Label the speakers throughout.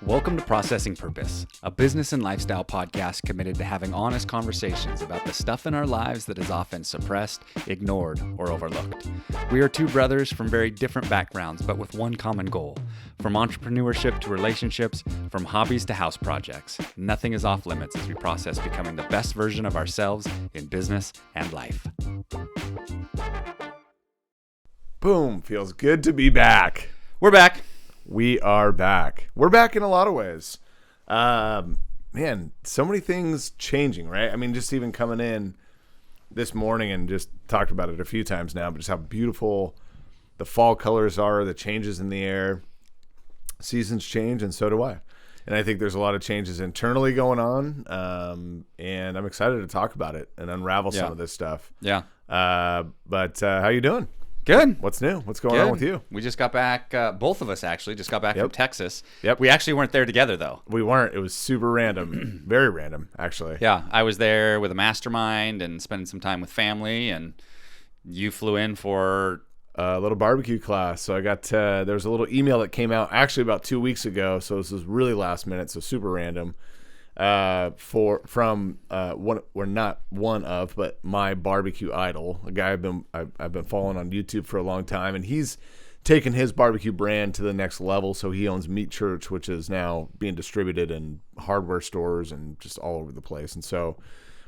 Speaker 1: Welcome to Processing Purpose, a business and lifestyle podcast committed to having honest conversations about the stuff in our lives that is often suppressed, ignored, or overlooked. We are two brothers from very different backgrounds, but with one common goal. From entrepreneurship to relationships, from hobbies to house projects, nothing is off limits as we process becoming the best version of ourselves in business and life.
Speaker 2: Boom. Feels good to be back.
Speaker 1: We're back.
Speaker 2: We are back. We're back in a lot of ways. Man, so many things changing, right? I mean, just even coming in this morning and just talked about it a few times now, but just how beautiful the fall colors are, the changes in the air. Seasons change, and so do I. And I think there's a lot of changes internally going on, and I'm excited to talk about it and unravel some of this stuff.
Speaker 1: Yeah.
Speaker 2: But how you doing?
Speaker 1: Good.
Speaker 2: What's new? What's going on with you?
Speaker 1: We just got back, both of us actually, just got back from Texas.
Speaker 2: Yep.
Speaker 1: We actually weren't there together, though.
Speaker 2: We weren't. It was super random. Very random, actually.
Speaker 1: Yeah, I was there with a mastermind and spending some time with family, and you flew in for
Speaker 2: a little barbecue class. So I got, there was a little email that came out actually about 2 weeks ago. So this was really last minute, so super random. From my barbecue idol, a guy I've been following on YouTube for a long time, and he's taken his barbecue brand to the next level. So he owns Meat Church, which is now being distributed in hardware stores and just all over the place. And so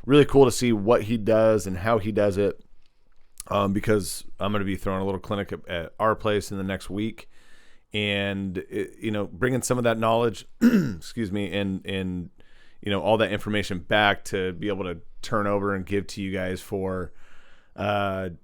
Speaker 2: really cool to see what he does and how he does it. Because I'm going to be throwing a little clinic at our place in the next week, and bringing some of that knowledge, excuse me, and all that information back to be able to turn over and give to you guys for, through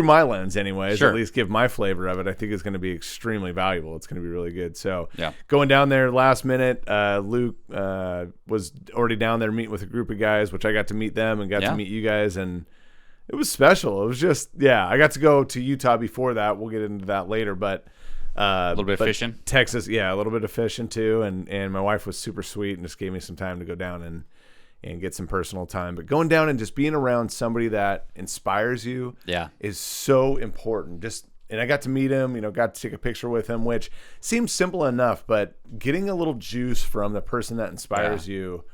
Speaker 2: my lens anyways,
Speaker 1: Sure.
Speaker 2: At least give my flavor of it. I think it's going to be extremely valuable. It's going to be really good. So
Speaker 1: yeah.
Speaker 2: Going down there last minute, Luke was already down there meeting with a group of guys, which I got to meet them and got to meet you guys, and it was special. It was just, I got to go to Utah before that. We'll get into that later, but
Speaker 1: a little bit of fishing.
Speaker 2: Texas, a little bit of fishing too. And my wife was super sweet and just gave me some time to go down and get some personal time. But going down and just being around somebody that inspires you is so important. And I got to meet him, got to take a picture with him, which seems simple enough, but getting a little juice from the person that inspires you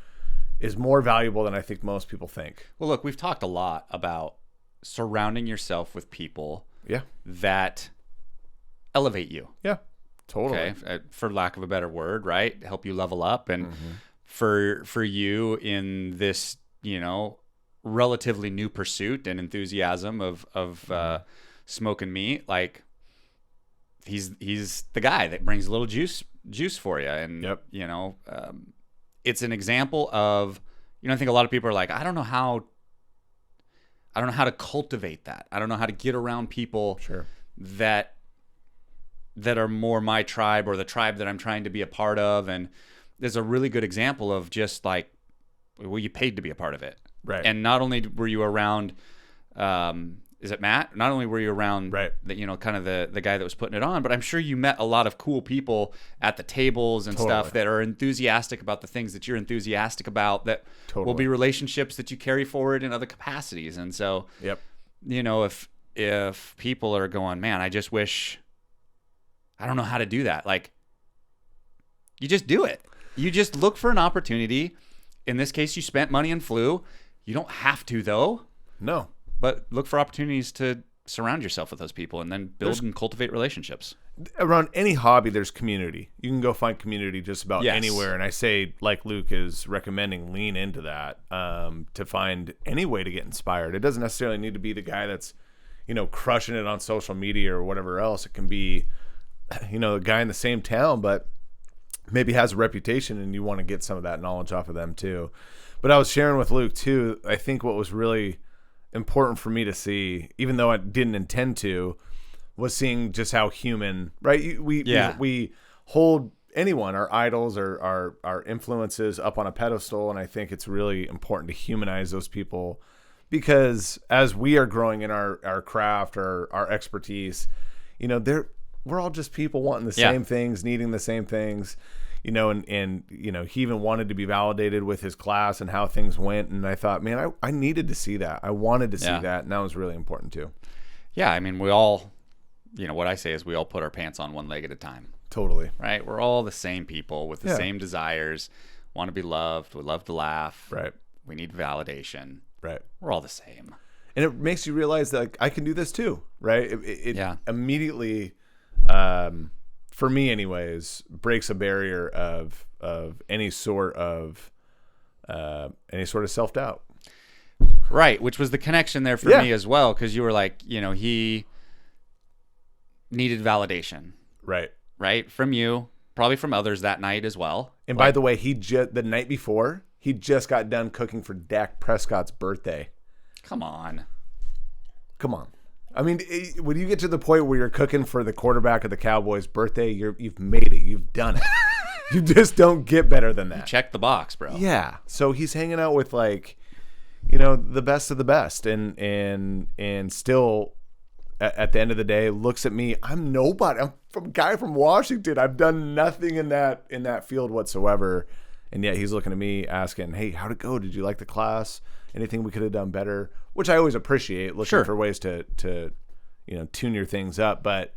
Speaker 2: is more valuable than I think most people think.
Speaker 1: Well, look, we've talked a lot about surrounding yourself with people that elevate you.
Speaker 2: Yeah, totally.
Speaker 1: Okay, for lack of a better word, right? Help you level up. And for you in this, relatively new pursuit and enthusiasm of smoking meat, like he's the guy that brings a little juice for you. And it's an example of, I think a lot of people are like, I don't know how to cultivate that. I don't know how to get around people that are more my tribe or the tribe that I'm trying to be a part of. And there's a really good example of just like, well, you paid to be a part of it.
Speaker 2: Right.
Speaker 1: And not only were you around, is it Matt? Not only were you around the, kind of the guy that was putting it on, but I'm sure you met a lot of cool people at the tables and stuff that are enthusiastic about the things that you're enthusiastic about, that will be relationships that you carry forward in other capacities. And so, if people are going, man, I just wish, I don't know how to do that. Like, you just do it. You just look for an opportunity. In this case, you spent money and flew. You don't have to, though.
Speaker 2: No.
Speaker 1: But look for opportunities to surround yourself with those people and then build and cultivate relationships.
Speaker 2: Around any hobby, there's community. You can go find community just about anywhere. And I say, like Luke is recommending, lean into that to find any way to get inspired. It doesn't necessarily need to be the guy that's, crushing it on social media or whatever else. It can be, a guy in the same town, but maybe has a reputation and you want to get some of that knowledge off of them too. But I was sharing with Luke too, I think what was really important for me to see, even though I didn't intend to, was seeing just how human, right? We hold anyone, our idols or our influences, up on a pedestal, and I think it's really important to humanize those people, because as we are growing in our craft or our expertise, we're all just people wanting the same things, needing the same things, and he even wanted to be validated with his class and how things went. And I thought, man, I needed to see that. I wanted to see that. And that was really important too.
Speaker 1: Yeah. I mean, we all, what I say is we all put our pants on one leg at a time.
Speaker 2: Totally.
Speaker 1: right? We're all the same people with the same desires, want to be loved. We love to laugh.
Speaker 2: Right.
Speaker 1: We need validation.
Speaker 2: Right.
Speaker 1: We're all the same.
Speaker 2: And it makes you realize that like, I can do this too, right? It immediately, for me anyways, breaks a barrier of any sort of self-doubt.
Speaker 1: Right, which was the connection there for me as well, because you were like, he needed validation. Right, from you, probably from others that night as well.
Speaker 2: And by the way, the night before, he just got done cooking for Dak Prescott's birthday.
Speaker 1: Come on.
Speaker 2: I mean, when you get to the point where you're cooking for the quarterback of the Cowboys' birthday, you've made it. You've done it. You just don't get better than that.
Speaker 1: Check the box, bro.
Speaker 2: Yeah. So he's hanging out with like, the best of the best, and still, at the end of the day, looks at me. I'm nobody. I'm a guy from Washington. I've done nothing in that field whatsoever, and yet he's looking at me asking, "Hey, how'd it go? Did you like the class? Anything we could have done better?" Which I always appreciate, looking for ways to tune your things up. But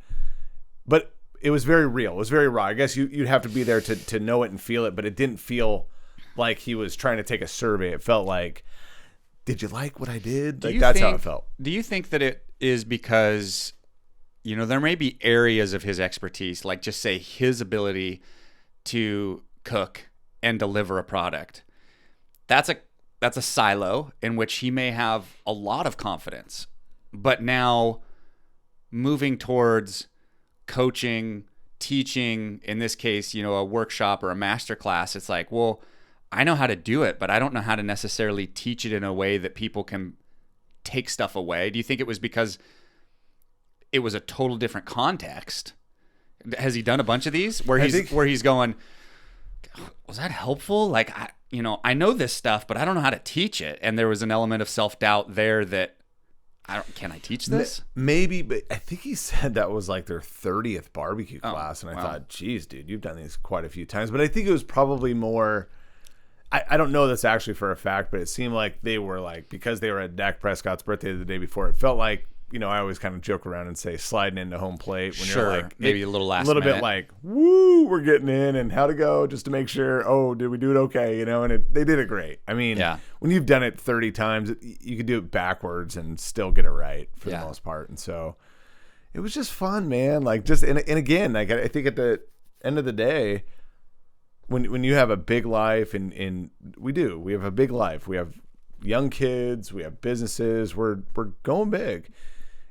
Speaker 2: it was very real. It was very raw. I guess you'd have to be there to know it and feel it. But it didn't feel like he was trying to take a survey. It felt like, did you like what I did? That's how it felt.
Speaker 1: Do you think that it is because, there may be areas of his expertise, like just say his ability to cook and deliver a product. That's a silo in which he may have a lot of confidence. But now moving towards coaching, teaching, in this case, a workshop or a master class, it's like, well, I know how to do it, but I don't know how to necessarily teach it in a way that people can take stuff away. Do you think it was because it was a total different context? Has he done a bunch of these where he's going, was that helpful? Like, I know this stuff, but I don't know how to teach it. And there was an element of self-doubt there that can I teach this?
Speaker 2: Maybe, but I think he said that was like their 30th barbecue class. And I thought, geez, dude, you've done these quite a few times. But I think it was probably more, I don't know this actually for a fact, but it seemed like they were like, because they were at Dak Prescott's birthday the day before, it felt like, I always kind of joke around and say sliding into home plate when you're like,
Speaker 1: maybe a little last
Speaker 2: minute.
Speaker 1: Bit
Speaker 2: like, woo, we're getting in, and how to go just to make sure, oh, did we do it okay? And they did it great. I mean, when you've done it 30 times, you can do it backwards and still get it right for the most part. And so it was just fun, man. Like just, and again, like I think at the end of the day, when you have a big life, and we have a big life. We have young kids, we have businesses, we're going big.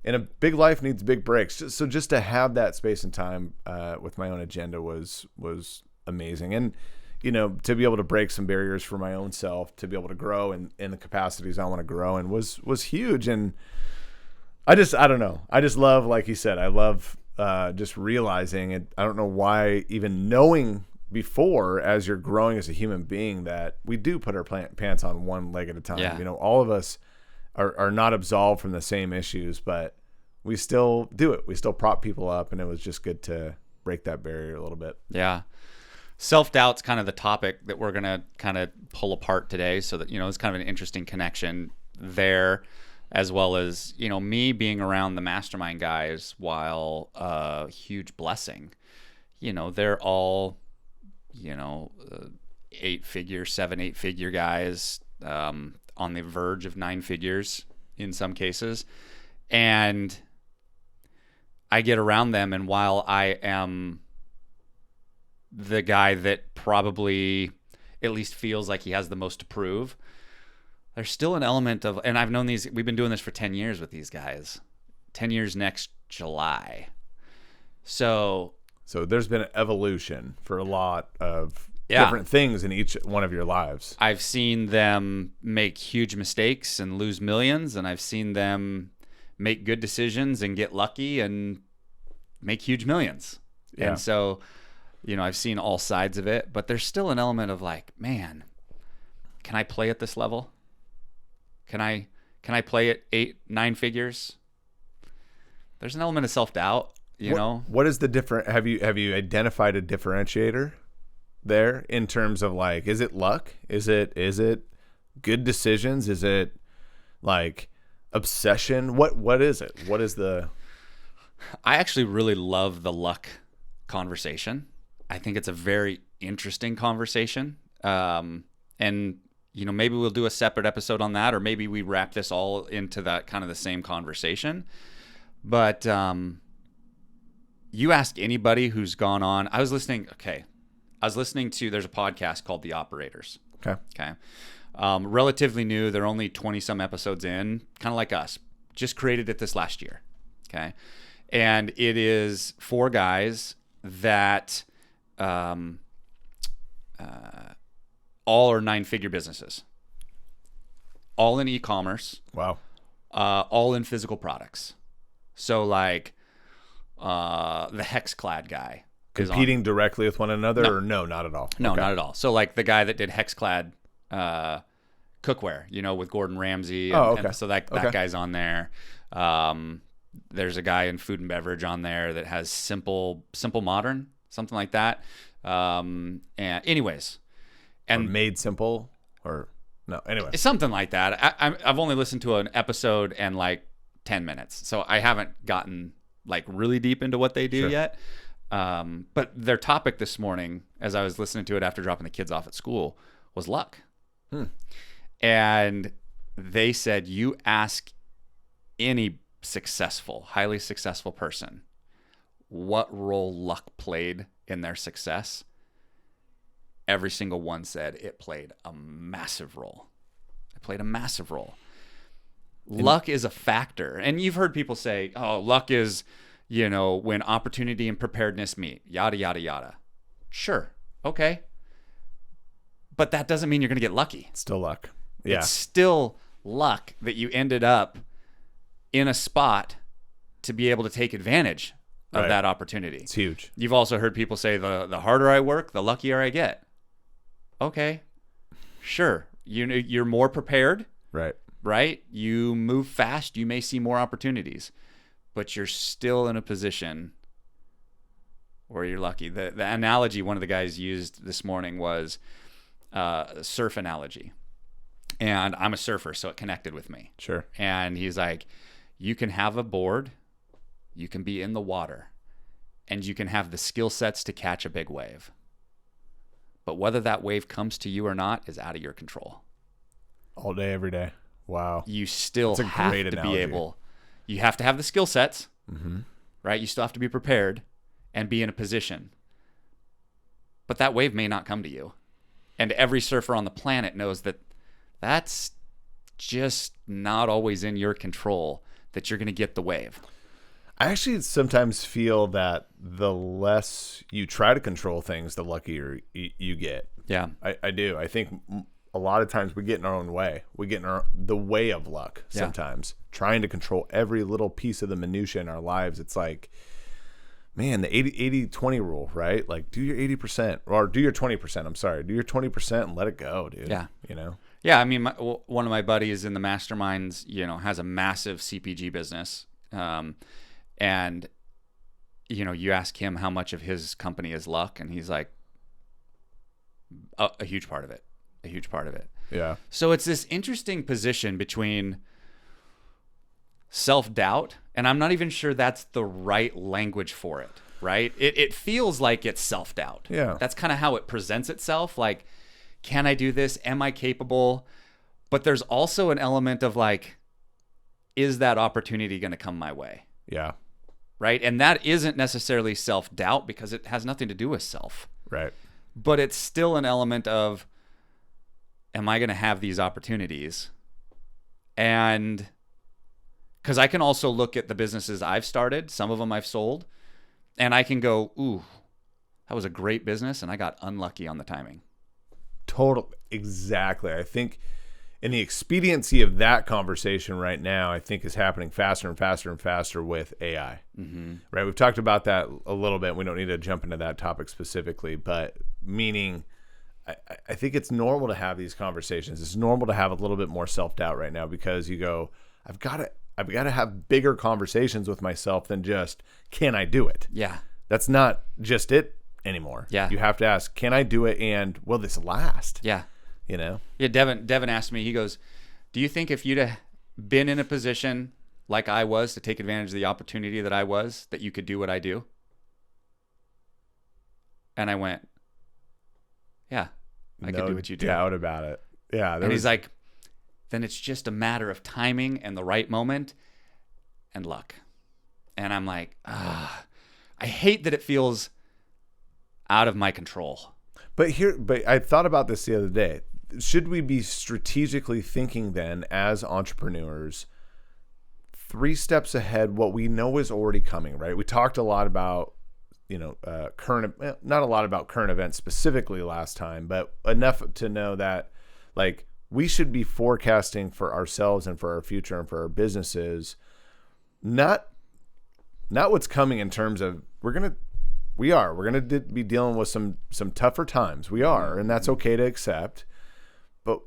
Speaker 2: And a big life needs big breaks. So just to have that space and time with my own agenda was amazing. And, to be able to break some barriers for my own self, to be able to grow in the capacities I want to grow in was huge. And I don't know. I just love, like you said, I love just realizing it. I don't know why, even knowing before, as you're growing as a human being, that we do put our pants on one leg at a time.
Speaker 1: Yeah.
Speaker 2: All of us are not absolved from the same issues, but we still do it. We still prop people up, and it was just good to break that barrier a little bit.
Speaker 1: Yeah. Self-doubt's kind of the topic that we're going to kind of pull apart today, so that, it's kind of an interesting connection there, as well as, me being around the mastermind guys, while a huge blessing. They're all, 8-figure guys, on the verge of 9 figures in some cases. And I get around them, and while I am the guy that probably at least feels like he has the most to prove, there's still an element of, and I've known we've been doing this for 10 years with these guys, 10 years next July. So
Speaker 2: there's been an evolution for a lot of different things in each one of your lives.
Speaker 1: I've seen them make huge mistakes and lose millions, and I've seen them make good decisions and get lucky and make huge millions. Yeah. And so, I've seen all sides of it, but there's still an element of like, man, can I play at this level? Can I play at 8-9 figures? There's an element of self-doubt,
Speaker 2: What is the different? Have you identified a differentiator there in terms of like, is it luck? Is it good decisions? Is it like obsession? What is it? What is the?
Speaker 1: I actually really love the luck conversation. I think it's a very interesting conversation. And, maybe we'll do a separate episode on that, or maybe we wrap this all into that kind of the same conversation. But you ask anybody who's gone on, I was listening to, there's a podcast called The Operators. Okay. Relatively new. They're only 20 some episodes in, kind of like us, just created it this last year. Okay. And it is 4 guys that, all are 9-figure businesses, all in e-commerce.
Speaker 2: Wow.
Speaker 1: All in physical products. So like, the Hexclad guy
Speaker 2: competing directly with one another, or no, not at all.
Speaker 1: No, not at all. So like the guy that did Hexclad cookware, with Gordon Ramsay. And so that guy's on there. There's a guy in food and beverage on there that has Simple Modern, something like that. And anyways, and
Speaker 2: or Made Simple, or no, anyway,
Speaker 1: something like that. I've only listened to an episode and like 10 minutes, so I haven't gotten like really deep into what they do yet. But their topic this morning, as I was listening to it after dropping the kids off at school, was luck. And they said, you ask any highly successful person what role luck played in their success. Every single one said it played a massive role. Luck is a factor. And you've heard people say, oh, luck is, when opportunity and preparedness meet, yada, yada, yada. Sure. Okay. But that doesn't mean you're going to get lucky.
Speaker 2: It's still luck. Yeah.
Speaker 1: It's still luck that you ended up in a spot to be able to take advantage of that opportunity.
Speaker 2: It's huge.
Speaker 1: You've also heard people say the harder I work, the luckier I get. Okay. Sure. You're more prepared. Right? You move fast. You may see more opportunities, but you're still in a position where you're lucky. The analogy one of the guys used this morning was a surf analogy. And I'm a surfer, so it connected with me.
Speaker 2: Sure.
Speaker 1: And he's like, you can have a board, you can be in the water, and you can have the skill sets to catch a big wave. But whether that wave comes to you or not is out of your control.
Speaker 2: All day, every day. Wow.
Speaker 1: You still have to be able, you have to have the skill sets, right? You still have to be prepared and be in a position. But that wave may not come to you. And every surfer on the planet knows that that's just not always in your control, that you're going to get the wave.
Speaker 2: I actually sometimes feel that the less you try to control things, the luckier you get.
Speaker 1: Yeah.
Speaker 2: I do. I think a lot of times we get in our own way. We get in the way of luck sometimes. Trying to control every little piece of the minutia in our lives. It's like, man, the 80-20 rule, right? Like, do your 80%, or do your 20%. I'm sorry. Do your 20% and let it go, dude.
Speaker 1: Yeah.
Speaker 2: Yeah,
Speaker 1: I mean, one of my buddies in the masterminds, has a massive CPG business. And, you ask him how much of his company is luck, and he's like, a huge part of it.
Speaker 2: Yeah.
Speaker 1: So it's this interesting position between self-doubt, and I'm not even sure that's the right language for it, right? It feels like it's self-doubt.
Speaker 2: Yeah.
Speaker 1: That's kind of how it presents itself. Like, can I do this? Am I capable? But there's also an element of like, is that opportunity going to come my way?
Speaker 2: Yeah.
Speaker 1: Right? And that isn't necessarily self-doubt because it has nothing to do with self.
Speaker 2: Right.
Speaker 1: But it's still an element of, am I going to have these opportunities? And because I can also look at the businesses I've started, some of them I've sold, and I can go, ooh, that was a great business, and I got unlucky on the timing.
Speaker 2: Total. Exactly. I think in the expediency of that conversation right now, I think is happening faster and faster and faster with AI. Right? We've talked about that a little bit. We don't need to jump into that topic specifically, but meaning I think it's normal to have these conversations. It's normal to have a little bit more self-doubt right now because you go, I've got to have bigger conversations with myself than just, can I do it?
Speaker 1: Yeah.
Speaker 2: That's not just it anymore.
Speaker 1: Yeah.
Speaker 2: You have to ask, can I do it, and will this last?
Speaker 1: Yeah.
Speaker 2: Yeah,
Speaker 1: Devin asked me, he goes, do you think if you'd have been in a position like I was to take advantage of the opportunity that I was, that you could do what I do? And I went, yeah, I could do what you do.
Speaker 2: No doubt about it. Yeah.
Speaker 1: And he's like, then it's just a matter of timing and the right moment and luck. And I'm like, I hate that it feels out of my control.
Speaker 2: But I thought about this the other day. Should we be strategically thinking then as entrepreneurs 3 steps ahead what we know is already coming, right? We talked a lot about, not a lot about current events specifically last time, but enough to know that like we should be forecasting for ourselves and for our future and for our businesses, not what's coming in terms of we're going to be dealing with some tougher times. We are, and that's okay to accept. But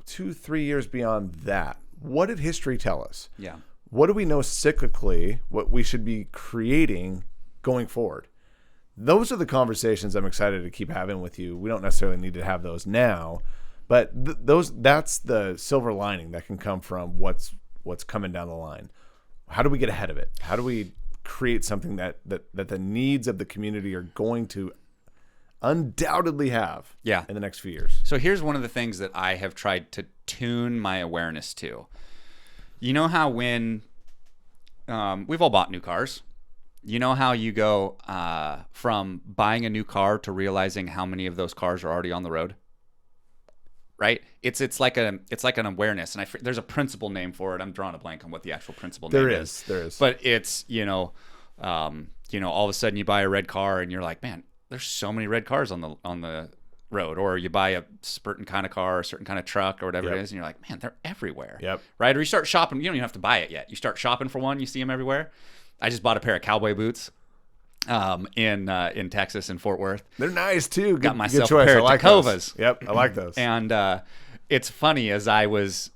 Speaker 2: 2-3 years beyond that, what did history tell us?
Speaker 1: Yeah.
Speaker 2: What do we know cyclically, what we should be creating going forward? Those are the conversations I'm excited to keep having with you. We don't necessarily need to have those now, but that's the silver lining that can come from what's coming down the line. How do we get ahead of it? How do we create something that the needs of the community are going to undoubtedly have in the next few years?
Speaker 1: So here's one of the things that I have tried to tune my awareness to. You know how when we've all bought new cars, you know how you go from buying a new car to realizing how many of those cars are already on the road, right? It's like an awareness, and there's a principle name for it. I'm drawing a blank on what the actual principle name is.
Speaker 2: There is.
Speaker 1: But it's all of a sudden you buy a red car and you're like, man, there's so many red cars on the road. Or you buy a certain kind of car, or a certain kind of truck, or whatever it is, and you're like, man, they're everywhere.
Speaker 2: Yep.
Speaker 1: Right? Or you start shopping. You don't even have to buy it yet. You start shopping for one, you see them everywhere. I just bought a pair of cowboy boots in Texas, in Fort Worth.
Speaker 2: They're nice too.
Speaker 1: Got myself a pair of Tacovas.
Speaker 2: Yep, I like those.
Speaker 1: And it's funny, as I was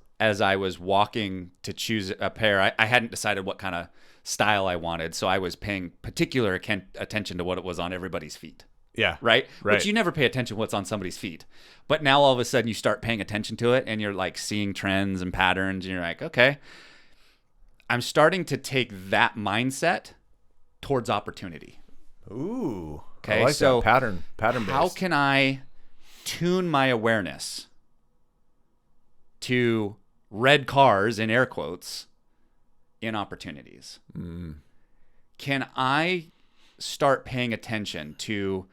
Speaker 1: walking to choose a pair, I hadn't decided what kind of style I wanted, so I was paying particular attention to what it was on everybody's feet.
Speaker 2: Yeah.
Speaker 1: Right? But you never pay attention to what's on somebody's feet. But now all of a sudden you start paying attention to it, and you're like seeing trends and patterns, and you're like, okay, I'm starting to take that mindset towards opportunity.
Speaker 2: Ooh.
Speaker 1: Okay.
Speaker 2: I like
Speaker 1: so
Speaker 2: that pattern based.
Speaker 1: How can I tune my awareness to red cars, in air quotes, in opportunities? Can I start paying attention to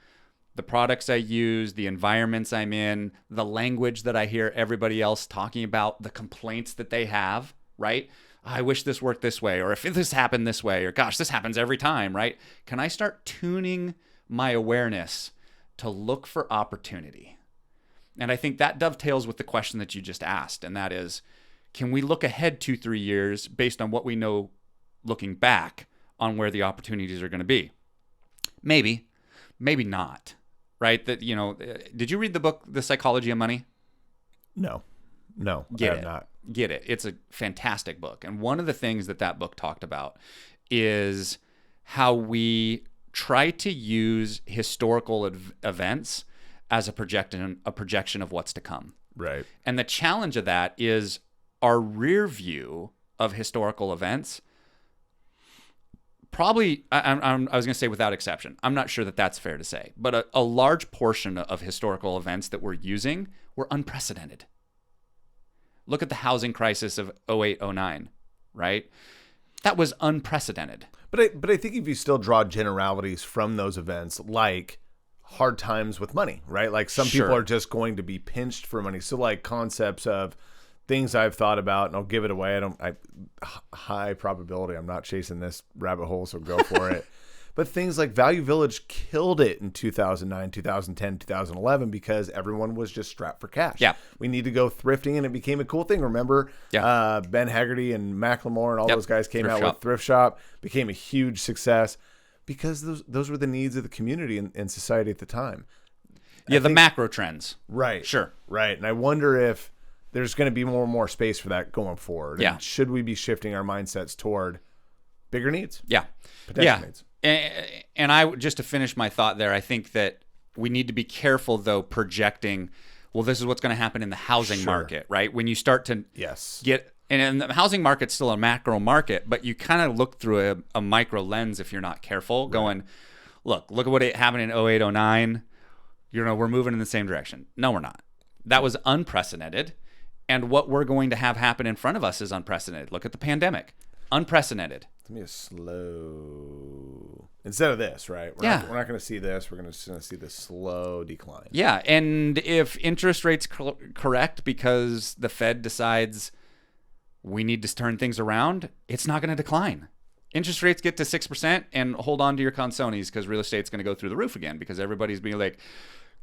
Speaker 1: the products I use, the environments I'm in, the language that I hear everybody else talking about, the complaints that they have, right? I wish this worked this way, or if this happened this way, or gosh, this happens every time, right? Can I start tuning my awareness to look for opportunity? And I think that dovetails with the question that you just asked, and that is, can we look ahead 2-3 years based on what we know looking back on where the opportunities are going to be? Maybe not, right? That, did you read the book, The Psychology of Money?
Speaker 2: No, I have not.
Speaker 1: Get it. It's a fantastic book. And one of the things that book talked about is how we try to use historical events as a projection of what's to come.
Speaker 2: Right.
Speaker 1: And the challenge of that is our rear view of historical events. Probably, I was going to say without exception. I'm not sure that that's fair to say. But a large portion of historical events that we're using were unprecedented. Look at the housing crisis of 08, 09, right? That was unprecedented.
Speaker 2: But I think if you still draw generalities from those events, like hard times with money, right? Like some people are just going to be pinched for money. So like concepts of things I've thought about, and I'll give it away. High probability I'm not chasing this rabbit hole, so go for it. But things like Value Village killed it in 2009, 2010, 2011 because everyone was just strapped for cash.
Speaker 1: Yeah.
Speaker 2: We need to go thrifting, and it became a cool thing. Remember, Ben Haggerty and Macklemore and all those guys came out with Thrift Shop, became a huge success because those were the needs of the community and society at the time.
Speaker 1: Yeah, the macro trends.
Speaker 2: Right.
Speaker 1: Sure.
Speaker 2: Right. And I wonder if there's going to be more and more space for that going forward.
Speaker 1: Yeah.
Speaker 2: And should we be shifting our mindsets toward bigger needs?
Speaker 1: Yeah.
Speaker 2: Potential needs.
Speaker 1: And I just to finish my thought there, I think that we need to be careful though projecting, well, this is what's going to happen in the housing market, right? When you start to get, and the housing market's still a macro market, but you kind of look through a micro lens if you're not careful, going, look at what happened in 08, 09. We're moving in the same direction. No, we're not. That was unprecedented. And what we're going to have happen in front of us is unprecedented. Look at the pandemic. Unprecedented.
Speaker 2: It's going to be a slow... Instead of this, right? We're not going to see this. We're going to see the slow decline.
Speaker 1: Yeah, and if interest rates correct because the Fed decides we need to turn things around, it's not going to decline. Interest rates get to 6% and hold on to your consones because real estate's going to go through the roof again because everybody's being like,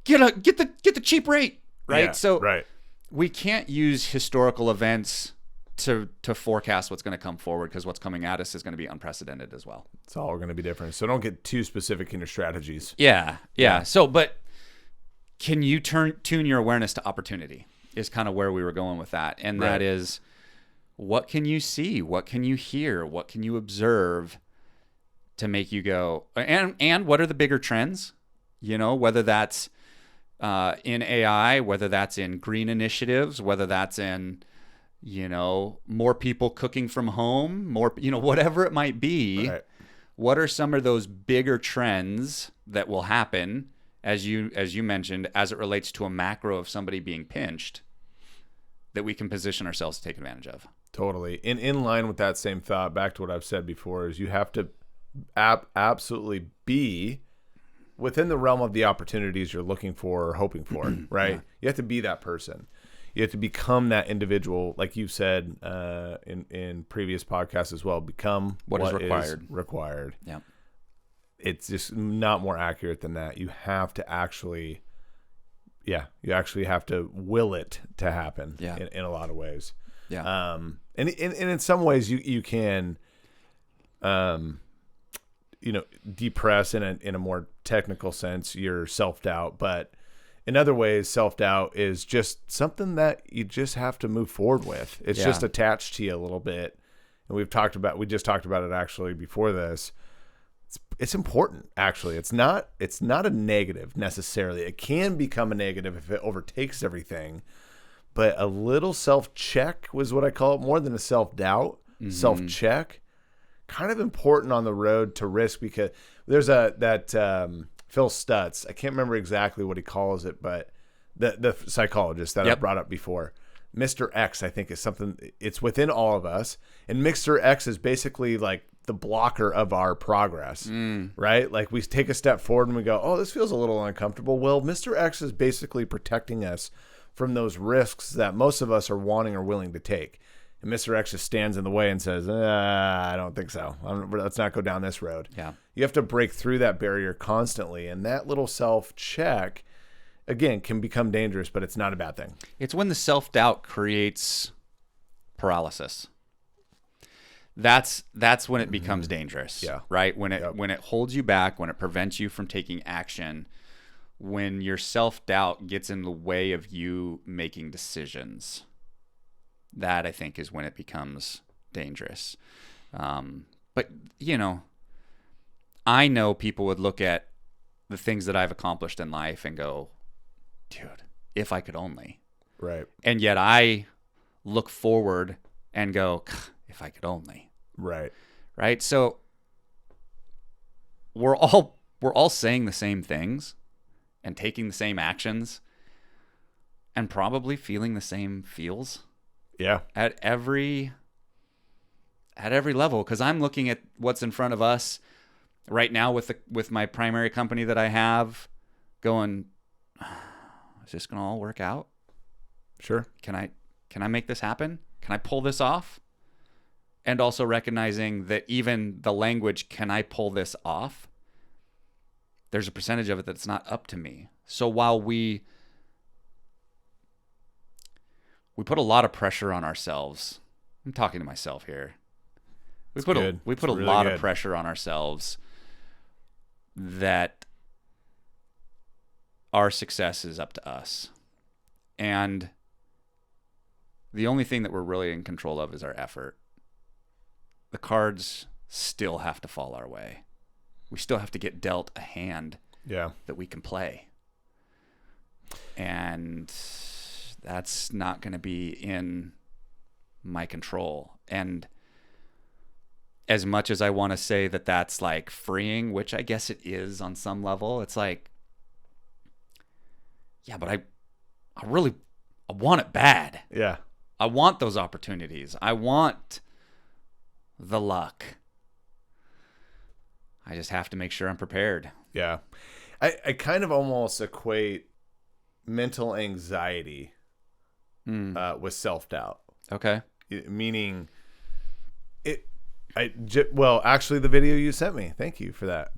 Speaker 1: get the cheap rate, right?
Speaker 2: Yeah,
Speaker 1: so
Speaker 2: right.
Speaker 1: We can't use historical events to forecast what's going to come forward because what's coming at us is going to be unprecedented as well.
Speaker 2: It's all going to be different. So don't get too specific in your strategies.
Speaker 1: Yeah. So, but can you tune your awareness to opportunity is kind of where we were going with that. And that is, what can you see? What can you hear? What can you observe to make you go, and what are the bigger trends? Whether that's in AI, whether that's in green initiatives, whether that's in, more people cooking from home, more, whatever it might be.
Speaker 2: Right.
Speaker 1: What are some of those bigger trends that will happen, as you mentioned, as it relates to a macro of somebody being pinched, that we can position ourselves to take advantage of?
Speaker 2: Totally. In line with that same thought, back to what I've said before, is you have to absolutely be within the realm of the opportunities you're looking for or hoping for, right? Yeah. You have to be that person. You have to become that individual, like you said in previous podcasts as well. Become what is required.
Speaker 1: Yeah,
Speaker 2: it's just not more accurate than that. You have to actually, you actually have to will it to happen.
Speaker 1: Yeah.
Speaker 2: in a lot of ways.
Speaker 1: Yeah.
Speaker 2: And in some ways you can, depress in a more technical sense your self-doubt, but in other ways, self-doubt is just something that you just have to move forward with. It's just attached to you a little bit. And we just talked about it actually before this. It's important, actually. It's not a negative necessarily. It can become a negative if it overtakes everything. But a little self-check was what I call it, more than a self-doubt. Mm-hmm. Self-check, kind of important on the road to risk, because there's Phil Stutz, I can't remember exactly what he calls it, but the psychologist that I brought up before, Mr. X, I think is something, it's within all of us. And Mr. X is basically like the blocker of our progress, right? Like we take a step forward and we go, oh, this feels a little uncomfortable. Well, Mr. X is basically protecting us from those risks that most of us are wanting or willing to take. And Mr. X just stands in the way and says, I don't think so. Let's not go down this road.
Speaker 1: Yeah.
Speaker 2: You have to break through that barrier constantly. And that little self-check, again, can become dangerous, but it's not a bad thing.
Speaker 1: It's when the self-doubt creates paralysis. That's when it becomes dangerous.
Speaker 2: Yeah.
Speaker 1: Right? When it holds you back, when it prevents you from taking action, when your self-doubt gets in the way of you making decisions. That, I think, is when it becomes dangerous. But, I know people would look at the things that I've accomplished in life and go, dude, if I could only.
Speaker 2: Right.
Speaker 1: And yet I look forward and go, if I could only.
Speaker 2: Right.
Speaker 1: Right? So we're all saying the same things and taking the same actions and probably feeling the same feels.
Speaker 2: Yeah.
Speaker 1: At every level, because I'm looking at what's in front of us right now with my primary company that I have, going, is this going to all work out?
Speaker 2: Sure.
Speaker 1: Can I make this happen? Can I pull this off? And also recognizing that even the language, can I pull this off? There's a percentage of it that's not up to me. So while we put a lot of pressure on ourselves. I'm talking to myself here. We put a lot of pressure on ourselves that our success is up to us. And the only thing that we're really in control of is our effort. The cards still have to fall our way. We still have to get dealt a hand that we can play. And that's not going to be in my control. And as much as I want to say that that's like freeing, which I guess it is on some level, it's like, yeah, but I want it bad.
Speaker 2: Yeah.
Speaker 1: I want those opportunities. I want the luck. I just have to make sure I'm prepared.
Speaker 2: Yeah. I kind of almost equate mental anxiety with self-doubt.
Speaker 1: Okay.
Speaker 2: Meaning well, actually the video you sent me, thank you for that.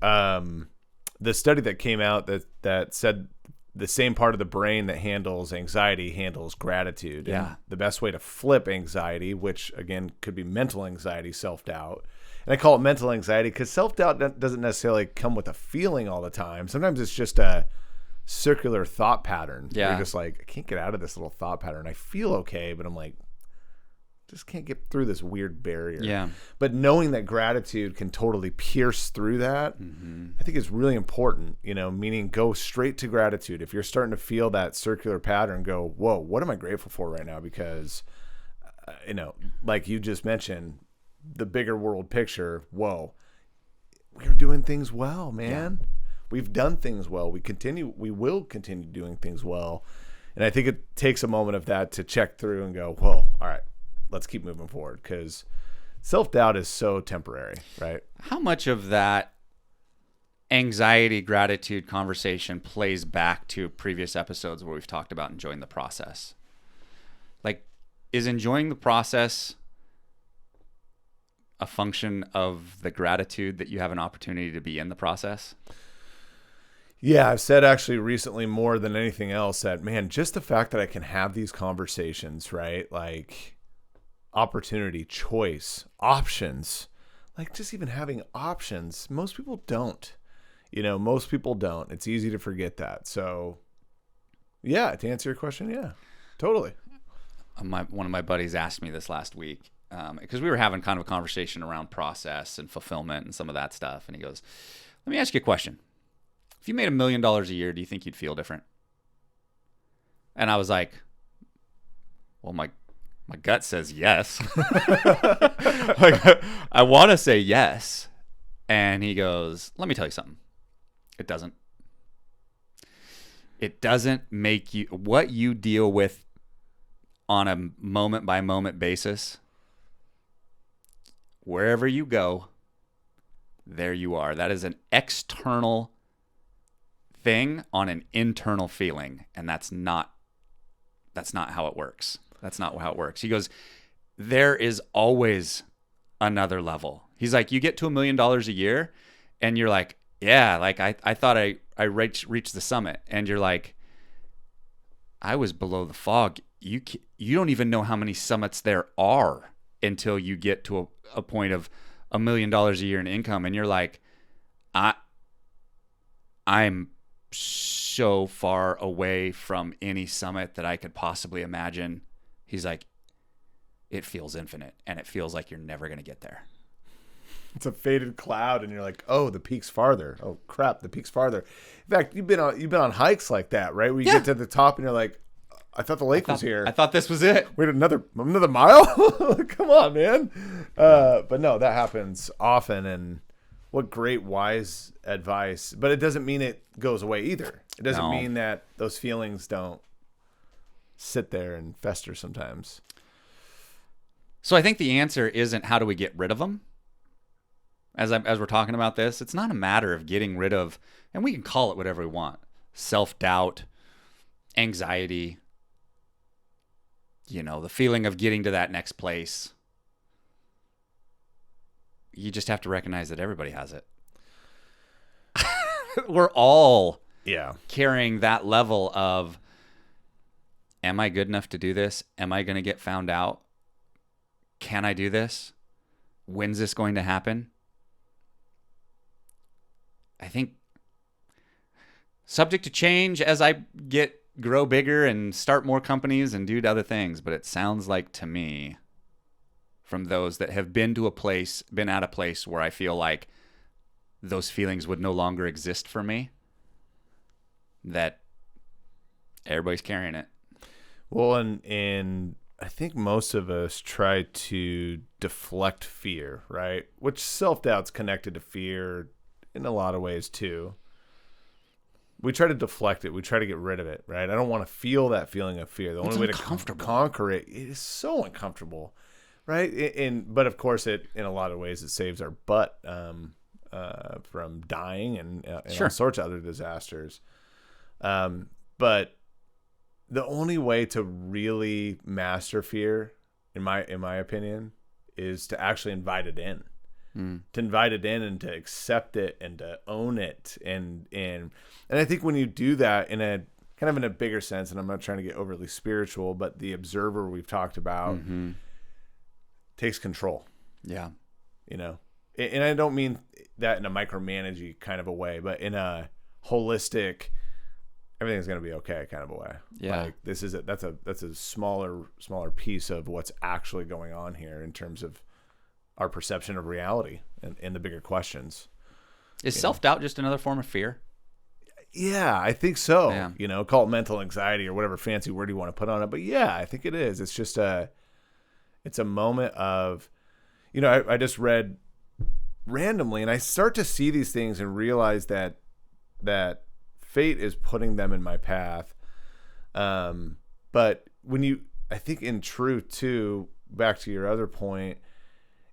Speaker 2: The study that came out that said the same part of the brain that handles anxiety handles gratitude.
Speaker 1: Yeah.
Speaker 2: And the best way to flip anxiety, which again could be mental anxiety, self-doubt. And I call it mental anxiety because self-doubt doesn't necessarily come with a feeling all the time. Sometimes it's just a circular thought pattern.
Speaker 1: Yeah.
Speaker 2: You're just like, I can't get out of this little thought pattern. I feel okay, but I'm like, just can't get through this weird barrier.
Speaker 1: Yeah.
Speaker 2: But knowing that gratitude can totally pierce through that, I think is really important, meaning go straight to gratitude. If you're starting to feel that circular pattern, go, whoa, what am I grateful for right now? Because, like you just mentioned, the bigger world picture, whoa, we're doing things well, man. Yeah. We've done things well. We will continue doing things well. And I think it takes a moment of that to check through and go, whoa, all right, let's keep moving forward, because self-doubt is so temporary, right?
Speaker 1: How much of that anxiety, gratitude conversation plays back to previous episodes where we've talked about enjoying the process? Like, is enjoying the process a function of the gratitude that you have an opportunity to be in the process?
Speaker 2: Yeah, I've said actually recently more than anything else that, man, just the fact that I can have these conversations, right? Like opportunity, choice, options, like just even having options. Most people don't, most people don't. It's easy to forget that. So yeah, to answer your question, yeah, totally.
Speaker 1: One of my buddies asked me this last week because we were having kind of a conversation around process and fulfillment and some of that stuff. And he goes, let me ask you a question. If you made $1 million a year, do you think you'd feel different? And I was like, well, my gut says yes. Like, I want to say yes. And he goes, let me tell you something. It doesn't. It doesn't make you, what you deal with on a moment by moment basis, wherever you go, there you are. That is an external thing on an internal feeling, and that's not how it works. That's not how it works. He goes, there is always another level. He's like, you get to $1 million a year and you're like, yeah, like I thought I reached the summit, and you're like, I was below the fog. You don't even know how many summits there are until you get to a point of $1 million a year in income, and you're like, I'm so far away from any summit that I could possibly imagine. He's like, it feels infinite, and it feels like you're never going to get there.
Speaker 2: It's a faded cloud, and you're like, oh, the peak's farther. Oh crap, the peak's farther. In fact, you've been on hikes like that, right? Where you get to the top and you're like, I thought the lake was here.
Speaker 1: I thought this was it.
Speaker 2: Wait, another mile? Come on, man. But no, that happens often, and what great, wise advice. But it doesn't mean it goes away either. It doesn't mean that those feelings don't sit there and fester sometimes.
Speaker 1: So I think the answer isn't how do we get rid of them. As we're talking about this, it's not a matter of getting rid of, and we can call it whatever we want, self-doubt, anxiety, the feeling of getting to that next place. You just have to recognize that everybody has it. We're all carrying that level of, am I good enough to do this? Am I going to get found out? Can I do this? When's this going to happen? I think subject to change as I grow bigger and start more companies and do other things. But it sounds like to me, from those that have been at a place where I feel like those feelings would no longer exist for me, that everybody's carrying it.
Speaker 2: Well, and I think most of us try to deflect fear, right? Which self-doubt's connected to fear in a lot of ways too. We try to deflect it. We try to get rid of it, right? I don't want to feel that feeling of fear. The only way to conquer it is so uncomfortable, right? But of course, in a lot of ways, it saves our butt from dying and all sorts of other disasters. But the only way to really master fear, in my opinion, is to actually invite it in. To invite it in and to accept it and to own it. And I think when you do that in a kind of in a bigger sense, and I'm not trying to get overly spiritual, but the observer we've talked about takes control.
Speaker 1: Yeah.
Speaker 2: You know, and I don't mean that in a micromanaging kind of a way, but in a holistic, everything's going to be okay kind of a way.
Speaker 1: Yeah.
Speaker 2: Like that's a smaller piece of what's actually going on here in terms of our perception of reality and the bigger questions.
Speaker 1: Is self-doubt just another form of fear?
Speaker 2: Yeah, I think so.
Speaker 1: Yeah.
Speaker 2: You know, call it mental anxiety or whatever fancy word you want to put on it. But yeah, I think it is. It's just it's a moment of, you know, I just read randomly and I start to see these things and realize that fate is putting them in my path. But I think in truth too, back to your other point,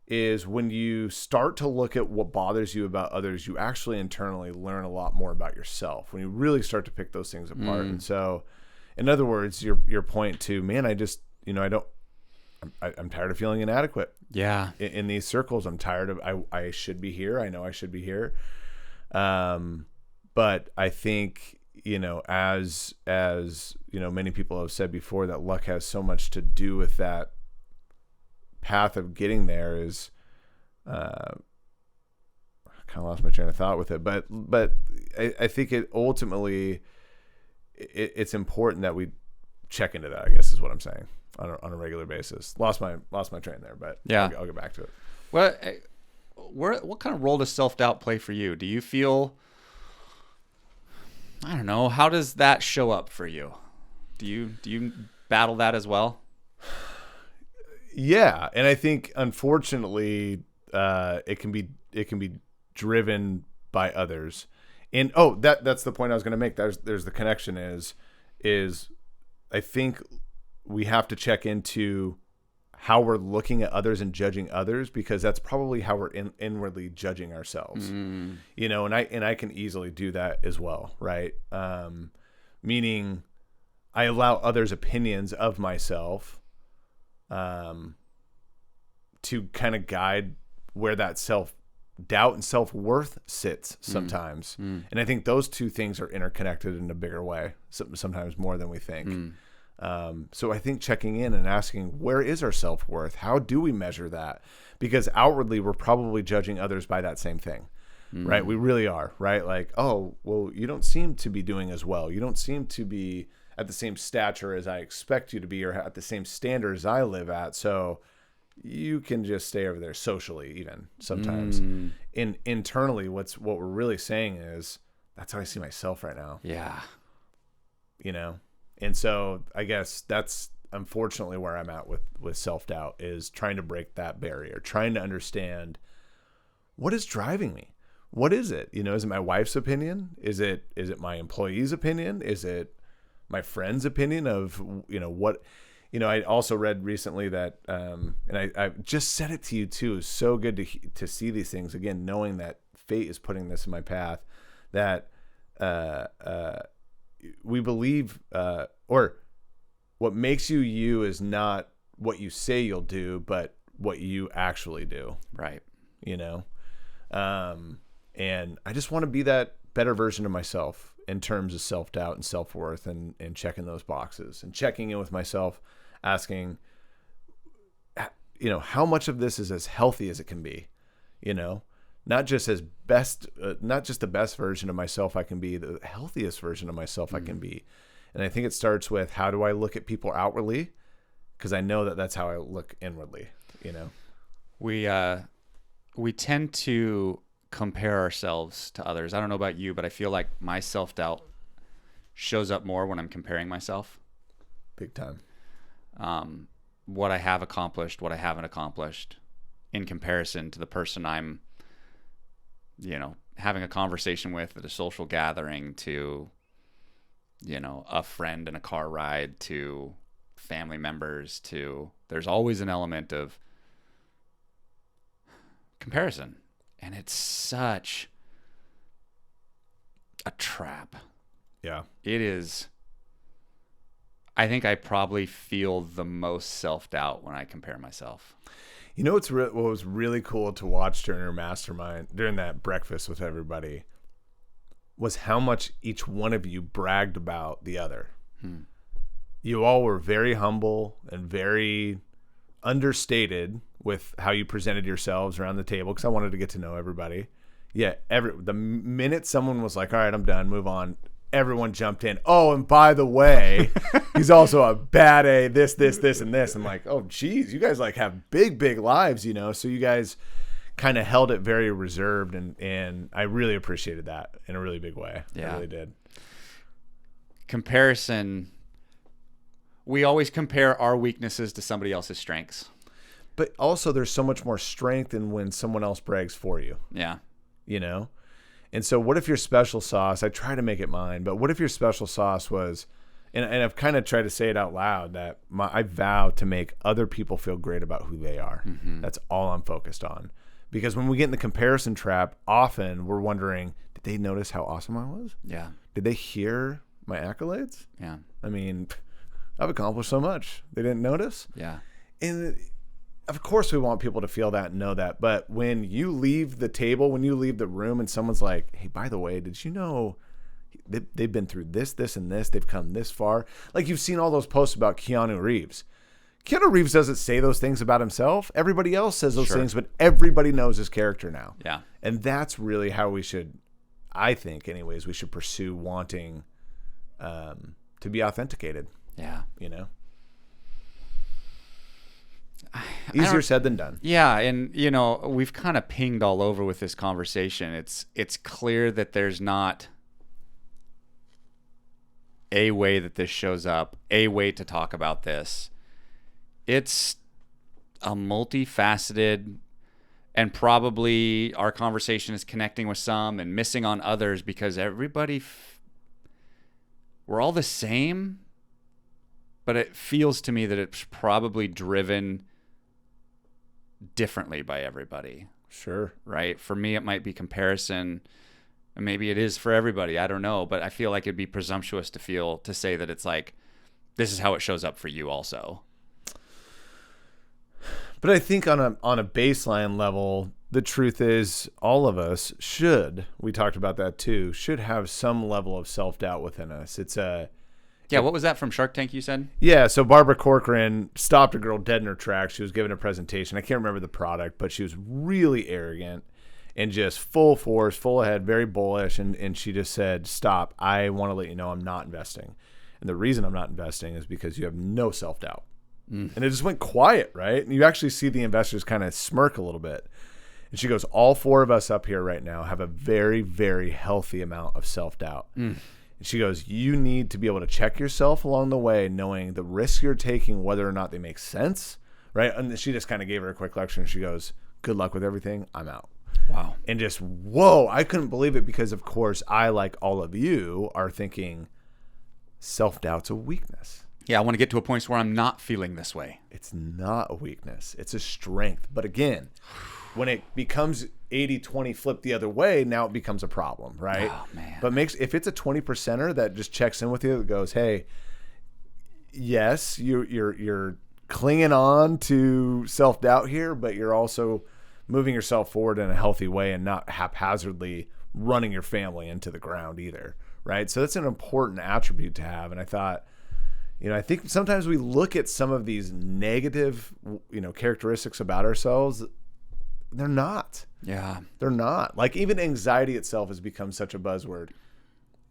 Speaker 2: is when you start to look at what bothers you about others, you actually internally learn a lot more about yourself when you really start to pick those things apart. And so, in other words, your point to, man, I just, you know, I'm tired of feeling inadequate.
Speaker 1: Yeah.
Speaker 2: In these circles, I'm tired of, I should be here. I know I should be here. But I think, you know, as you know, many people have said before, that luck has so much to do with that path of getting there. Is I kind of lost my train of thought with it, but I think it ultimately it's important that we check into that, I guess is what I'm saying, on a regular basis. Lost my train there, but yeah, I'll get back to it.
Speaker 1: Well, what kind of role does self-doubt play for you? Do you feel, I don't know, how does that show up for you? Do you battle that as well?
Speaker 2: Yeah, and I think unfortunately it can be driven by others. And that's the point I was going to make. There's the connection is I think we have to check into how we're looking at others and judging others, because that's probably how we're inwardly judging ourselves. You know, and I can easily do that as well, right? Meaning I allow others' opinions of myself to kind of guide where that self-doubt and self-worth sits sometimes. And I think those two things are interconnected in a bigger way, sometimes more than we think. So I think checking in and asking, where is our self-worth? How do we measure that? Because outwardly, we're probably judging others by that same thing, right? We really are, right? Like, oh, well, you don't seem to be doing as well. You don't seem to be at the same stature as I expect you to be, or at the same standards I live at. So you can just stay over there socially, even sometimes. Internally, what we're really saying is, that's how I see myself right now.
Speaker 1: Yeah.
Speaker 2: You know? And so I guess that's unfortunately where I'm at with self-doubt, is trying to break that barrier, trying to understand, what is driving me? What is it? You know, is it my wife's opinion? Is it my employee's opinion? Is it my friend's opinion of, you know, what, you know, I also read recently that, and I just said it to you too. It's so good to see these things again, knowing that fate is putting this in my path, that, we believe, or what makes you is not what you say you'll do, but what you actually do.
Speaker 1: Right.
Speaker 2: You know? And I just want to be that better version of myself in terms of self-doubt and self-worth, and checking those boxes and checking in with myself, asking, you know, how much of this is as healthy as it can be, you know, not just the best version of myself I can be, the healthiest version of myself I can be. And I think it starts with, how do I look at people outwardly? Because I know that that's how I look inwardly, you know?
Speaker 1: We tend to compare ourselves to others. I don't know about you, but I feel like my self-doubt shows up more when I'm comparing myself.
Speaker 2: Big time.
Speaker 1: what I have accomplished, what I haven't accomplished in comparison to the person I'm, having a conversation with at a social gathering, to, a friend in a car ride, to family members, to, there's always an element of comparison. And it's such a trap.
Speaker 2: Yeah.
Speaker 1: It is. I think I probably feel the most self-doubt when I compare myself.
Speaker 2: You know what was really cool to watch during our mastermind, during that breakfast with everybody, was how much each one of you bragged about the other. You all were very humble and very understated with how you presented yourselves around the table, because I wanted to get to know everybody. Yeah, the minute someone was like, all right, I'm done, move on, everyone jumped in. Oh, and by the way, he's also a bad A, this, and this. I'm like, oh, geez, you guys like have big lives, So you guys kind of held it very reserved, and I really appreciated that in a really big way.
Speaker 1: Yeah.
Speaker 2: I really did.
Speaker 1: Comparison. We always compare our weaknesses to somebody else's strengths.
Speaker 2: But also there's so much more strength in when someone else brags for you.
Speaker 1: Yeah.
Speaker 2: And so what if your special sauce, I try to make it mine, but what if your special sauce was, and I've kind of tried to say it out loud, that I vow to make other people feel great about who they are. Mm-hmm. That's all I'm focused on. Because when we get in the comparison trap, often we're wondering, did they notice how awesome I was?
Speaker 1: Yeah.
Speaker 2: Did they hear my accolades?
Speaker 1: Yeah.
Speaker 2: I mean, I've accomplished so much. They didn't notice?
Speaker 1: Yeah.
Speaker 2: And of course we want people to feel that and know that. But when you leave the table, when you leave the room and someone's like, hey, by the way, did you know they've been through this, and this, they've come this far? Like, you've seen all those posts about Keanu Reeves. Keanu Reeves doesn't say those things about himself. Everybody else says those things, but everybody knows his character now.
Speaker 1: Yeah.
Speaker 2: And that's really how we should, I think anyways, we should pursue wanting to be authenticated.
Speaker 1: Yeah.
Speaker 2: Easier said than done.
Speaker 1: Yeah, and we've kind of pinged all over with this conversation. It's clear that there's not a way that this shows up, a way to talk about this. It's a multifaceted, and probably our conversation is connecting with some and missing on others, because everybody we're all the same, but it feels to me that it's probably driven differently by everybody.
Speaker 2: Sure.
Speaker 1: Right? For me, it might be comparison, and maybe it is for everybody. I don't know, but I feel like it'd be presumptuous to say that it's like, this is how it shows up for you also.
Speaker 2: But I think on a baseline level, the truth is all of us we talked about that too, should have some level of self-doubt within us.
Speaker 1: Yeah, what was that from Shark Tank you said?
Speaker 2: Yeah, so Barbara Corcoran stopped a girl dead in her tracks. She was giving a presentation. I can't remember the product, but she was really arrogant and just full force, full ahead, very bullish. And she just said, stop, I want to let you know I'm not investing. And the reason I'm not investing is because you have no self-doubt. And it just went quiet, right? And you actually see the investors kind of smirk a little bit. And she goes, all four of us up here right now have a very, very healthy amount of self-doubt. She goes, you need to be able to check yourself along the way, knowing the risks you're taking, whether or not they make sense, right? And she just kind of gave her a quick lecture, and she goes, good luck with everything. I'm out.
Speaker 1: Wow.
Speaker 2: And just, whoa, I couldn't believe it, because, of course, I, like all of you, are thinking self-doubt's a weakness.
Speaker 1: Yeah, I want to get to a point where I'm not feeling this way.
Speaker 2: It's not a weakness. It's a strength. But again, when it becomes 80-20 flip the other way, now it becomes a problem, right?
Speaker 1: Oh, man.
Speaker 2: But if it's a 20%er that just checks in with you, that goes, hey, yes, you're clinging on to self-doubt here, but you're also moving yourself forward in a healthy way and not haphazardly running your family into the ground either, right? So that's an important attribute to have. And I thought, I think sometimes we look at some of these negative, characteristics about ourselves. They're not.
Speaker 1: Yeah.
Speaker 2: They're not. Like, even anxiety itself has become such a buzzword.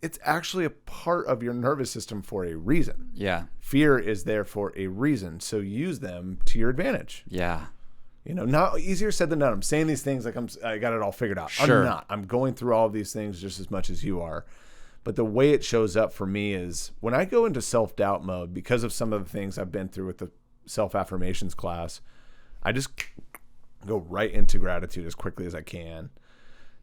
Speaker 2: It's actually a part of your nervous system for a reason.
Speaker 1: Yeah.
Speaker 2: Fear is there for a reason. So use them to your advantage.
Speaker 1: Yeah.
Speaker 2: Not easier said than done. I'm saying these things like I got it all figured out.
Speaker 1: Sure.
Speaker 2: I'm not. I'm going through all of these things just as much as you are. But the way it shows up for me is when I go into self-doubt mode, because of some of the things I've been through with the self-affirmations class, I just go right into gratitude as quickly as I can.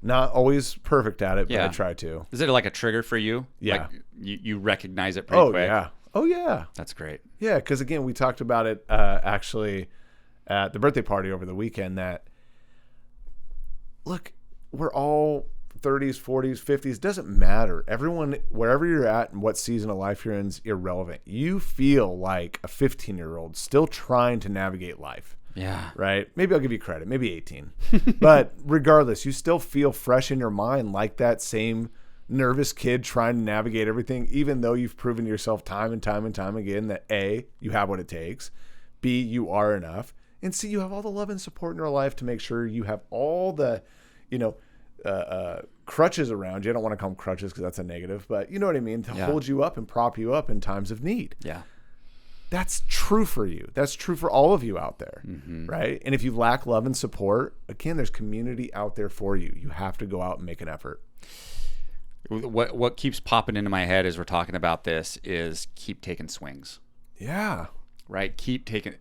Speaker 2: Not always perfect at it, but I try to.
Speaker 1: Is it like a trigger for you?
Speaker 2: Yeah.
Speaker 1: Like you recognize it pretty quick?
Speaker 2: Oh, yeah.
Speaker 1: That's great.
Speaker 2: Yeah, because, again, we talked about it actually at the birthday party over the weekend that, look, we're all 30s, 40s, 50s. Doesn't matter. Everyone, wherever you're at and what season of life you're in is irrelevant. You feel like a 15-year-old still trying to navigate life.
Speaker 1: Yeah.
Speaker 2: Right? Maybe I'll give you credit. Maybe 18. But regardless, you still feel fresh in your mind like that same nervous kid trying to navigate everything, even though you've proven to yourself time and time and time again that A, you have what it takes, B, you are enough, and C, you have all the love and support in your life to make sure you have all the, crutches around you. I don't want to call them crutches because that's a negative, but you know what I mean? To hold you up and prop you up in times of need.
Speaker 1: Yeah.
Speaker 2: That's true for you. That's true for all of you out there, right? And if you lack love and support, again, there's community out there for you. You have to go out and make an effort.
Speaker 1: What keeps popping into my head as we're talking about this is keep taking swings.
Speaker 2: Yeah.
Speaker 1: Right? Keep taking...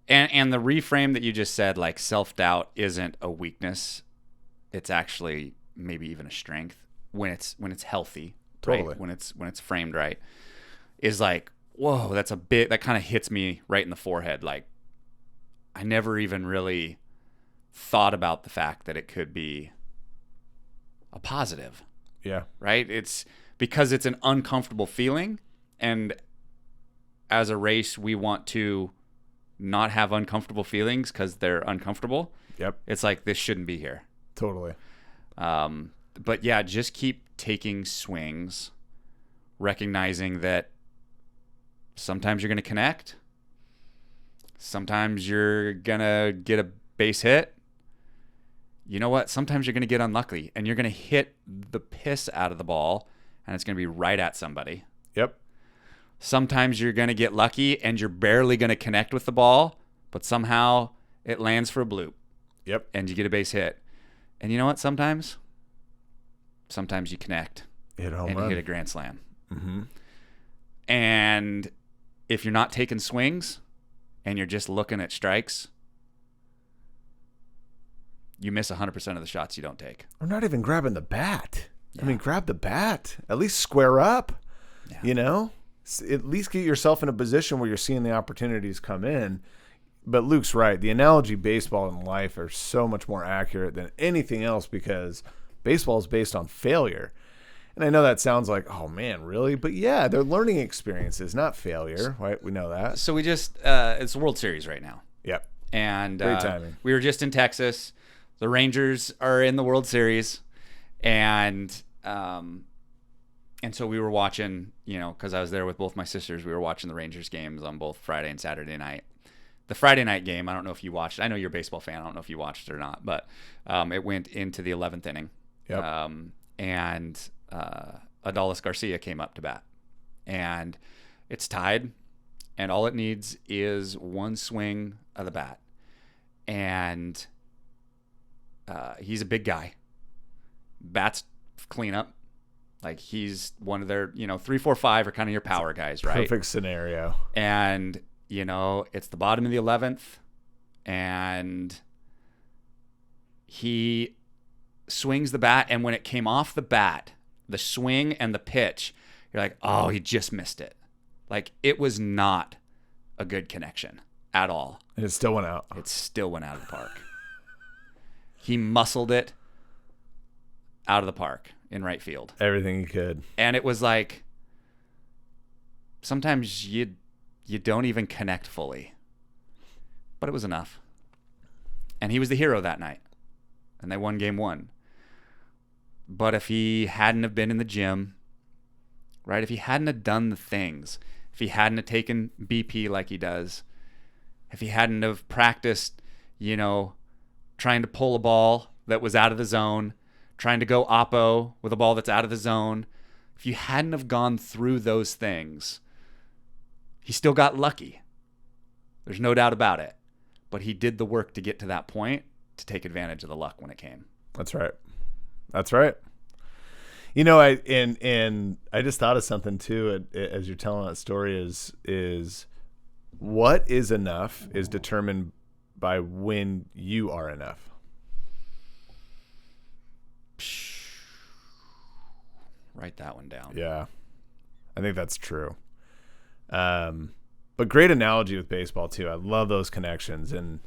Speaker 1: And the reframe that you just said, like self-doubt isn't a weakness. It's actually maybe even a strength when it's healthy.
Speaker 2: Totally.
Speaker 1: Right? When it's framed right. Is like, whoa, that kind of hits me right in the forehead. Like, I never even really thought about the fact that it could be a positive.
Speaker 2: Yeah.
Speaker 1: Right? It's because it's an uncomfortable feeling. And as a race, we want to not have uncomfortable feelings because they're uncomfortable.
Speaker 2: Yep.
Speaker 1: It's like, this shouldn't be here.
Speaker 2: Totally.
Speaker 1: But yeah, just keep taking swings, recognizing that sometimes you're going to connect. Sometimes you're going to get a base hit. You know what? Sometimes you're going to get unlucky and you're going to hit the piss out of the ball and it's going to be right at somebody.
Speaker 2: Yep.
Speaker 1: Sometimes you're going to get lucky and you're barely going to connect with the ball, but somehow it lands for a bloop.
Speaker 2: Yep.
Speaker 1: And you get a base hit. And you know what? Sometimes you connect
Speaker 2: you
Speaker 1: hit a grand slam.
Speaker 2: Mm-hmm.
Speaker 1: And if you're not taking swings and you're just looking at strikes, you miss 100% of the shots you don't take.
Speaker 2: Or not even grabbing the bat.
Speaker 1: Yeah.
Speaker 2: I mean, grab the bat. At least square up.
Speaker 1: Yeah.
Speaker 2: At least get yourself in a position where you're seeing the opportunities come in. But Luke's right. The analogy baseball and life are so much more accurate than anything else because baseball is based on failure. And I know that sounds like, oh, man, really? But, yeah, they're learning experiences, not failure. Right? We know that.
Speaker 1: So we just it's the World Series right now.
Speaker 2: Yep.
Speaker 1: And
Speaker 2: great timing.
Speaker 1: We were just in Texas. The Rangers are in the World Series. And so we were watching, because I was there with both my sisters, we were watching the Rangers games on both Friday and Saturday night. The Friday night game, I don't know if you watched. I know you're a baseball fan. I don't know if you watched it or not. But it went into the 11th inning.
Speaker 2: Yep.
Speaker 1: And Adolis Garcia came up to bat. And it's tied. And all it needs is one swing of the bat. And he's a big guy. Bats clean up. Like he's one of their, 3, 4, 5 are kind of your power guys, right?
Speaker 2: Perfect scenario.
Speaker 1: And, it's the bottom of the 11th. And he swings the bat. And when it came off the bat, the swing and the pitch, you're like, oh, he just missed it. Like it was not a good connection at all.
Speaker 2: And it still went out.
Speaker 1: It still went out of the park. He muscled it out of the park in right field.
Speaker 2: Everything he could.
Speaker 1: And it was like, sometimes you don't even connect fully. But it was enough. And he was the hero that night. And they won game 1. But if he hadn't have been in the gym, right? If he hadn't have done the things, if he hadn't have taken BP like he does, if he hadn't have practiced, trying to pull a ball that was out of the zone, trying to go oppo with a ball that's out of the zone, if you hadn't have gone through those things, he still got lucky. There's no doubt about it. But he did the work to get to that point to take advantage of the luck when it came.
Speaker 2: That's right. That's right. I just thought of something too as you're telling that story is What is enough is determined by when you are enough.
Speaker 1: Write that one down.
Speaker 2: Yeah, I think that's true. But great analogy with baseball too. I love those connections, and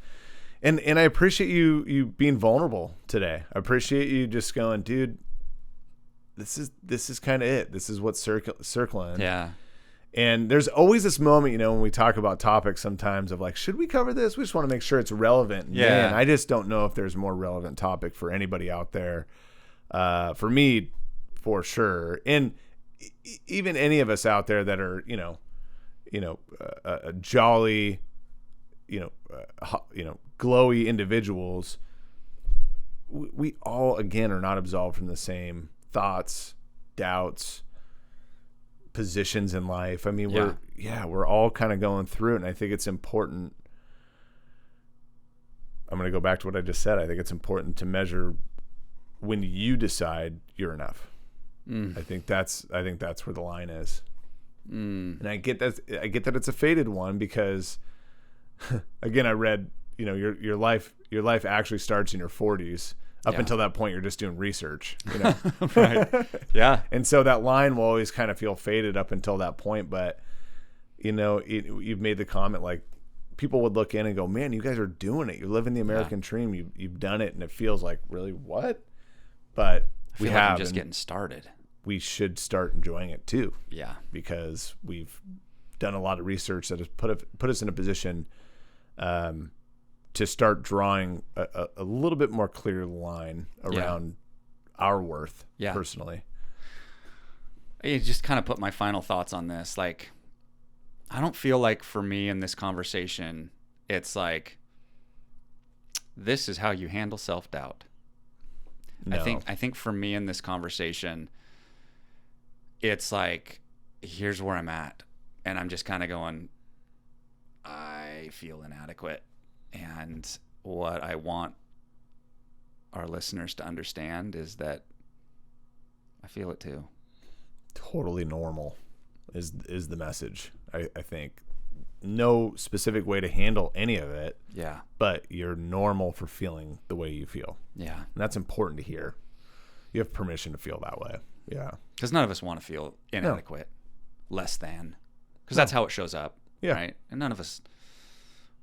Speaker 2: I appreciate you being vulnerable today. I appreciate you just going, dude, this is kind of it. This is what's circling.
Speaker 1: Yeah.
Speaker 2: And there's always this moment, when we talk about topics sometimes of like, should we cover this? We just want to make sure it's relevant.
Speaker 1: Yeah.
Speaker 2: Man, I just don't know if there's a more relevant topic for anybody out there. For me, for sure. And even any of us out there that are, jolly, glowy individuals, we all, again, are not absolved from the same thoughts, doubts, positions in life. I mean, we're all kind of going through it, and I think it's important. I'm going to go back to what I just said. I think it's important to measure when you decide you're enough. I think that's where the line is. And I get that it's a faded one because, again, I read, your life actually starts in your 40s. Up until that point, you're just doing research,
Speaker 1: Right. Yeah.
Speaker 2: And so that line will always kind of feel faded up until that point. But, you've made the comment, like, people would look in and go, man, you guys are doing it. You're living the American dream. You've done it. And it feels like, really, what? But
Speaker 1: I feel like I'm just getting started.
Speaker 2: We should start enjoying it too.
Speaker 1: Yeah.
Speaker 2: Because we've done a lot of research that has put us in a position to start drawing a little bit more clear line around our worth personally.
Speaker 1: I just kind of put my final thoughts on this. Like, I don't feel like for me in this conversation, it's like, this is how you handle self-doubt.
Speaker 2: No.
Speaker 1: I think for me in this conversation, it's like, here's where I'm at. And I'm just kind of going, I feel inadequate. And what I want our listeners to understand is that I feel it too.
Speaker 2: Totally normal is the message. I think no specific way to handle any of it.
Speaker 1: Yeah.
Speaker 2: But you're normal for feeling the way you feel.
Speaker 1: Yeah.
Speaker 2: And that's important to hear. You have permission to feel that way. Yeah.
Speaker 1: Because none of us want to feel inadequate, less than. Because that's how it shows up.
Speaker 2: Yeah.
Speaker 1: Right. And none of us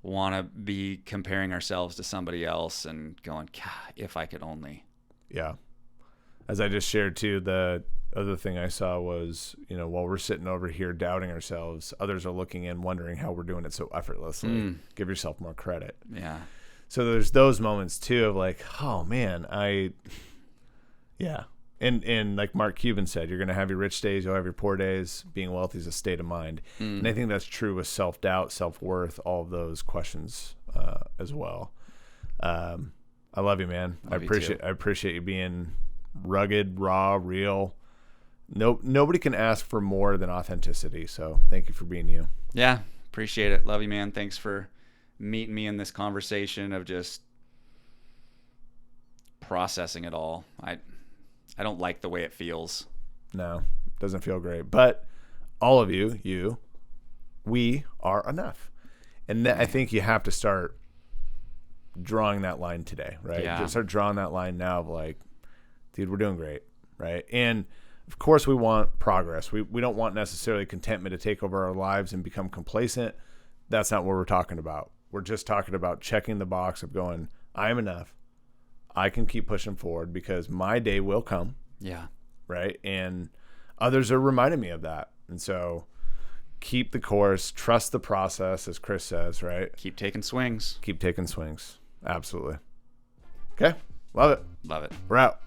Speaker 1: want to be comparing ourselves to somebody else and going, God, if I could only.
Speaker 2: Yeah. As I just shared too, the other thing I saw was, while we're sitting over here doubting ourselves, others are looking in wondering how we're doing it so effortlessly. Give yourself more credit.
Speaker 1: Yeah.
Speaker 2: So there's those moments too of like, oh man, And like Mark Cuban said, you're going to have your rich days, you'll have your poor days. Being wealthy is a state of mind. And I think that's true with self-doubt, self-worth, all of those questions as well. I love you, man. I appreciate you being rugged, raw, real. Nobody can ask for more than authenticity. So thank you for being you.
Speaker 1: Yeah, appreciate it. Love you, man. Thanks for meeting me in this conversation of just processing it all. I don't like the way it feels.
Speaker 2: No, it doesn't feel great. But all of you, we are enough. And I think you have to start drawing that line today, right?
Speaker 1: Yeah.
Speaker 2: Just start drawing that line now of like, dude, we're doing great, right? And of course we want progress. We don't want necessarily contentment to take over our lives and become complacent. That's not what we're talking about. We're just talking about checking the box of going, I am enough. I can keep pushing forward because my day will come.
Speaker 1: Yeah.
Speaker 2: Right. And others are reminding me of that. And so keep the course, trust the process, as Chris says, right?
Speaker 1: Keep taking swings.
Speaker 2: Keep taking swings. Absolutely. Okay. Love it.
Speaker 1: Love it.
Speaker 2: We're out.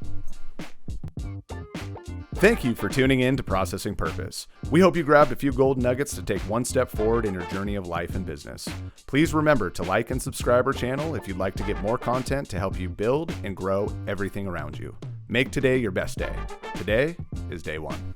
Speaker 2: Thank you for tuning in to Processing Purpose. We hope you grabbed a few golden nuggets to take one step forward in your journey of life and business. Please remember to like and subscribe our channel if you'd like to get more content to help you build and grow everything around you. Make today your best day. Today is day one.